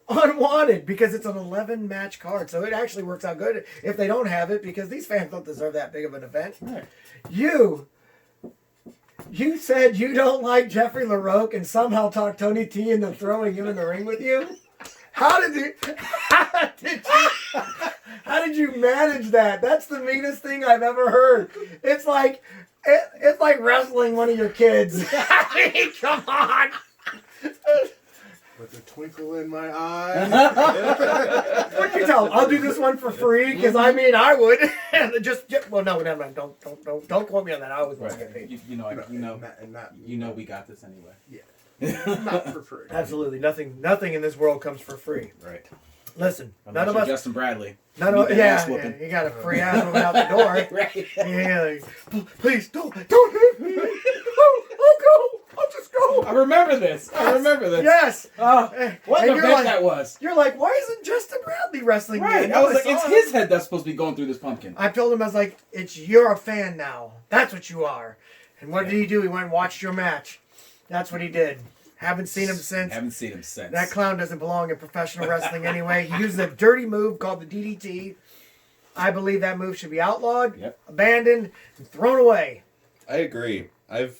unwanted, because it's an 11 match card, so it actually works out good if they don't have it, because these fans don't deserve that big of an event. Right. You said you don't like Jeffrey LaRoque and somehow talked Tony T into throwing him in the ring with you. How did you manage that? That's the meanest thing I've ever heard. It's like wrestling one of your kids. I mean, come on. With a twinkle in my eye. What'd you tell him? I'll do this one for free, because I mean I would. Well, no, never mind. Don't quote me on that. I always want to get paid. You know we got this anyway. Yeah. Not for free. Absolutely nothing in this world comes for free. Right. Listen, Unless none of you're us. Justin Bradley. None of ass yeah, whooping. you got a free ass moving out the door. Right. Yeah, like, please don't hit me. I'll go. I'll just go. I remember this. Yes. Oh, what And an you're event like- that was. You're like, why isn't Justin Bradley wrestling? Right. again? I was like, saw it's it. his head that's supposed to be going through this pumpkin. I told him, I was like, you're a fan now. That's what you are. And what did he do? He went and watched your match. That's what he did. Haven't seen him since. That clown doesn't belong in professional wrestling anyway. He used a dirty move called the DDT. I believe that move should be outlawed, abandoned, and thrown away. I agree. I've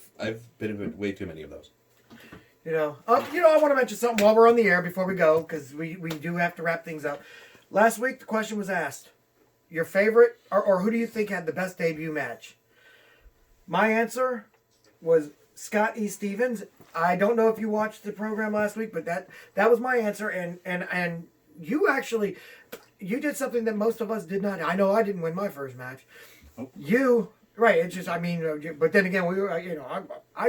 been in way too many of those. I want to mention something while we're on the air before we go, because we do have to wrap things up. Last week, the question was asked, your favorite, or who do you think had the best debut match? My answer was Scott E. Stevens. I don't know if you watched the program last week, but that was my answer, and you actually, you did something that most of us did not. I know I didn't win my first match. Oh. You... Right, it's just, I mean, but then again, we were, I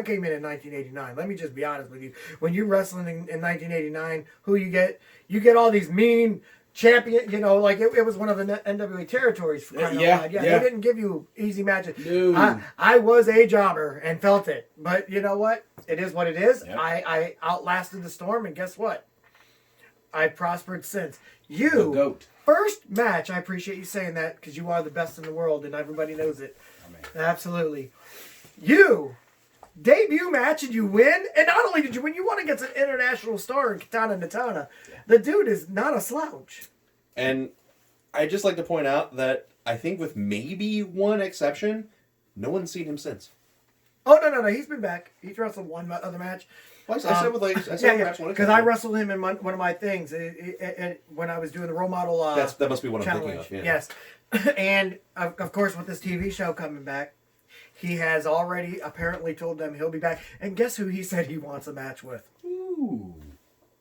came in 1989. Let me just be honest with you. When you're wrestling in 1989, who you get? You get all these mean champion, like it was one of the NWA territories. For crying out loud. They didn't give you easy matches. No. I was a jobber and felt it. But you know what? It is what it is. Yep. I outlasted the storm, and guess what? I've prospered since. The GOAT. First match, I appreciate you saying that, because you are the best in the world, and everybody knows it. Absolutely. You debut match and you win, and not only did you win, you won against an international star in Katana Natana. The dude is not a slouch. And I'd just like to point out that I think with maybe one exception, no one's seen him since. Oh no, he's been back. He's wrestled one other match. Well, I said with perhaps one because I wrestled him in one of my things when I was doing the RoleModel. That must be what challenge. I'm thinking of. Yeah. Yes. And of course, with this TV show coming back, he has already apparently told them he'll be back. And guess who he said he wants a match with? Ooh.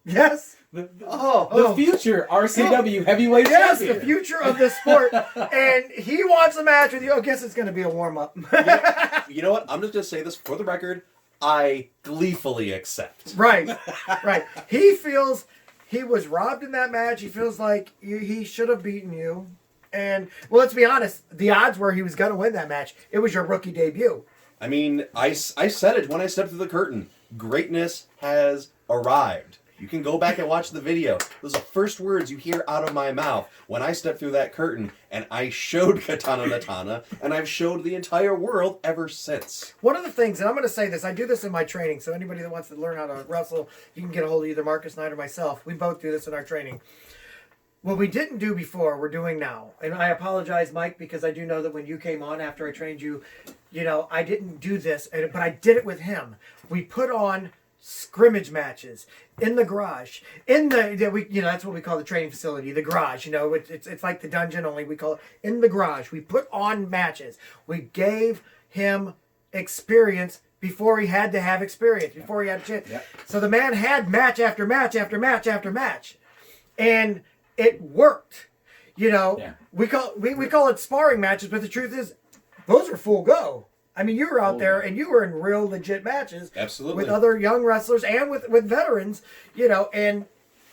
Yes. The future RCW heavyweight yes, champion. the future of this sport. And he wants a match with you. I guess it's going to be a warm-up. You know what? I'm just going to say this for the record. I gleefully accept. Right. He feels he was robbed in that match. He feels like he should have beaten you. And, well, let's be honest. The odds were he was going to win that match. It was your rookie debut. I mean, I said it when I stepped through the curtain. Greatness has arrived. You can go back and watch the video. Those are the first words you hear out of my mouth when I stepped through that curtain, and I showed Katana Natana, and I've showed the entire world ever since. One of the things, and I'm going to say this, I do this in my training, so anybody that wants to learn how to wrestle, you can get a hold of either Marcus Knight or myself. We both do this in our training. What we didn't do before, we're doing now. And I apologize, Mike, because I do know that when you came on after I trained you, I didn't do this, but I did it with him. We put on scrimmage matches in the garage, that's what we call the training facility, the garage. It's like the dungeon, only we call it in the garage. We put on matches. We gave him experience before he had to have experience, before he had a chance. Yep. So the man had match after match after match after match, and it worked. We call it sparring matches, but the truth is, those are full go. I mean, you were out there and you were in real legit matches. Absolutely. With other young wrestlers and with veterans, and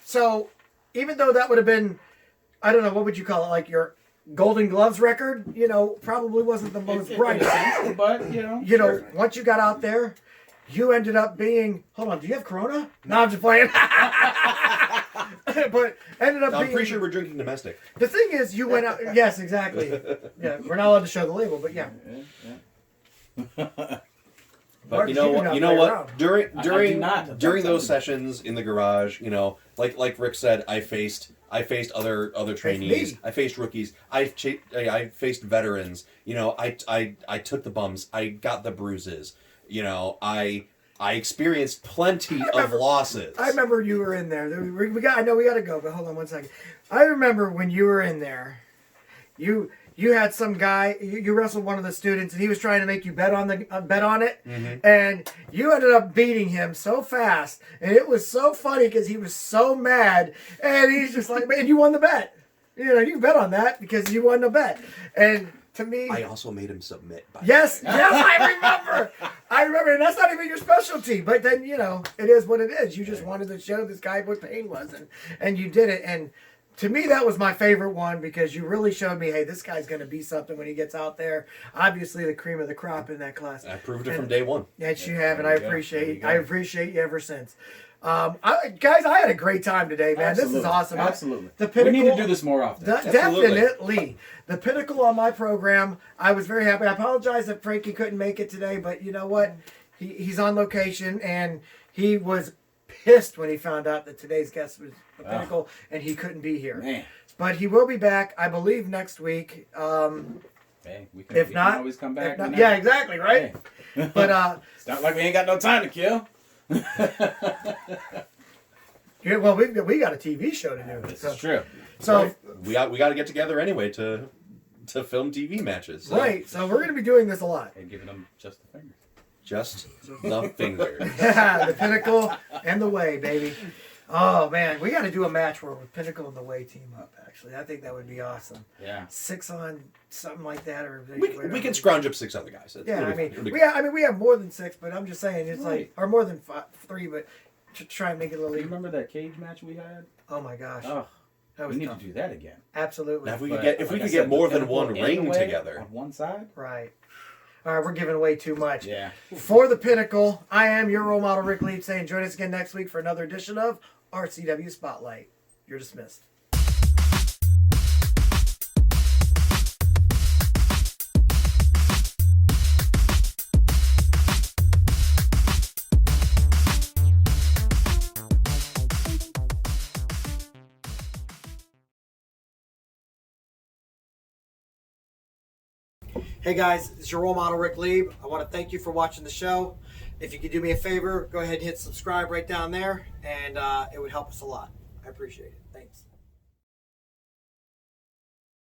so even though that would have been, I don't know, what would you call it, like your Golden Gloves record, probably wasn't the most bright. But, sure. Once you got out there, you ended up being, hold on, do you have Corona? No, I'm just playing. but ended up I'm being. pretty sure we're drinking domestic. The thing is, you went out. Yes, exactly. Yeah, we're not allowed to show the label, but yeah. But Mark, you know do what? not You know play what? around. During those sessions in the garage, you know, like Rick said, I faced other trainees. me. I faced rookies. I faced veterans. You know, I took the bumps. I got the bruises. You know, I experienced plenty of losses. I remember you were in there. I know we got to go, but hold on one second. I remember when you were in there. You had some guy. You wrestled one of the students, and he was trying to make you bet on it, and you ended up beating him so fast, and it was so funny because he was so mad, and he's just like, "Man, you won the bet. You know, you bet on that because you won the bet." And to me, I also made him submit. yes, I remember, and that's not even your specialty. But then it is what it is. You just wanted to show this guy what pain was, and you did it. And to me, that was my favorite one because you really showed me, hey, this guy's going to be something when he gets out there. Obviously, the cream of the crop in that class. I proved it from day one. Yes, you have, and I appreciate you ever since. Guys, I had a great time today, man. Absolutely. This is awesome. Absolutely. The Pinnacle, we need to do this more often. Definitely. The Pinnacle on my program, I was very happy. I apologize that Frankie couldn't make it today, but you know what? He's on location, and he was pissed when he found out that today's guest was the Pinnacle, and he couldn't be here. Man. But he will be back, I believe, next week. Hey, we can not, always come back. yeah, exactly, right? Hey. But it's not like we ain't got no time to kill. yeah, well, we got a TV show to do. This is true. So we got to get together anyway to film TV matches. So. right, so we're going to be doing this a lot. And giving them just the fingers. Just the fingers. The Pinnacle and the Way, baby. Oh man, we got to do a match where Pinnacle and the Way team up. Actually, I think that would be awesome. Yeah. 6 on something like that, or We can scrounge up 6 other guys. Yeah, we have more than 6, but I'm just saying it's Right. or more than 3, but to try and make it a little. Do you remember that cage match we had? Oh my gosh, Oh, that was we need tough. to do that again. Absolutely. Now, if we But, could get like I get said, more the than one Pinnacle and ring the Way together. on one side. Right. All right, we're giving away too much. Yeah. For the Pinnacle, I am your role model, Ric Lieb, saying join us again next week for another edition of RCW Spotlight. You're dismissed. Hey guys, it's your role model, Ric Lieb. I want to thank you for watching the show. If you could do me a favor, go ahead and hit subscribe right down there, and it would help us a lot. I appreciate it.